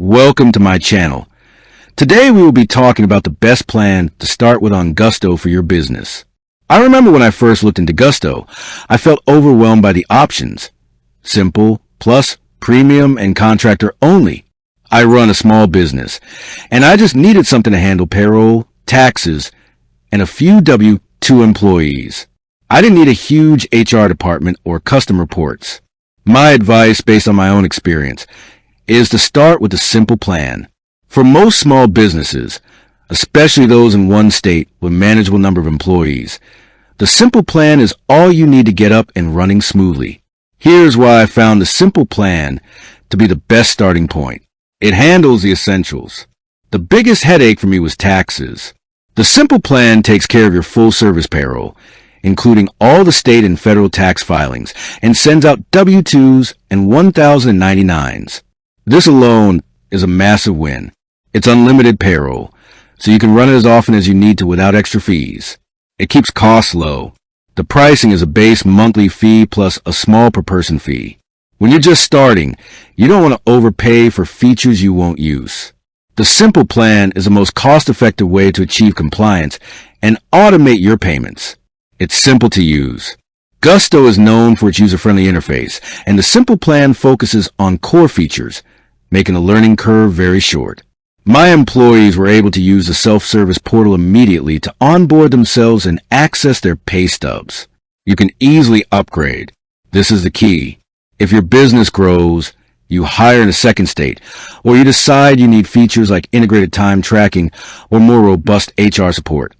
Welcome to my channel. Today we will be talking about the best plan to start with on Gusto for your business. I remember when I first looked into Gusto, I felt overwhelmed by the options. Simple, plus, premium, and contractor only. I run a small business, and I just needed something to handle payroll, taxes, and a few W-2 employees. I didn't need a huge HR department or custom reports. My advice, based on my own experience, is to start with a simple plan. For most small businesses, especially those in one state with a manageable number of employees, the simple plan is all you need to get up and running smoothly. Here's why I found the simple plan to be the best starting point. It handles the essentials. The biggest headache for me was taxes. The simple plan takes care of your full-service payroll, including all the state and federal tax filings, and sends out W-2s and 1099s. This alone is a massive win. It's unlimited payroll, so you can run it as often as you need to without extra fees. It keeps costs low. The pricing is a base monthly fee plus a small per-person fee. When you're just starting, you don't want to overpay for features you won't use. The simple plan is the most cost-effective way to achieve compliance and automate your payments. It's simple to use. Gusto is known for its user-friendly interface, and the simple plan focuses on core features, making the learning curve very short. My employees were able to use the self-service portal immediately to onboard themselves and access their pay stubs. You can easily upgrade. This is the key. If your business grows, you hire in a second state, or you decide you need features like integrated time tracking or more robust HR support,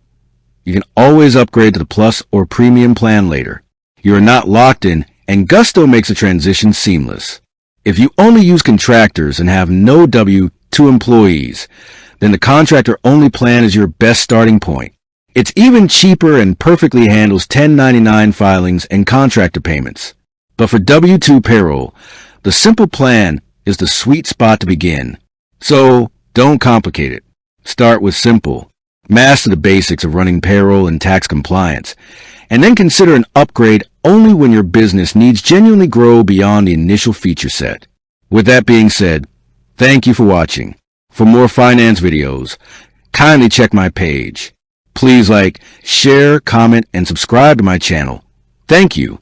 you can always upgrade to the Plus or Premium plan later. You are not locked in, and Gusto makes the transition seamless. If you only use contractors and have no W-2 employees, then the contractor-only plan is your best starting point. It's even cheaper and perfectly handles 1099 filings and contractor payments. But for W-2 payroll, the simple plan is the sweet spot to begin. So, don't complicate it. Start with simple. Master the basics of running payroll and tax compliance, and then consider an upgrade only when your business needs genuinely grow beyond the initial feature set. With that being said, thank you for watching. For more finance videos, kindly check my page. Please like, share, comment, and subscribe to my channel. Thank you.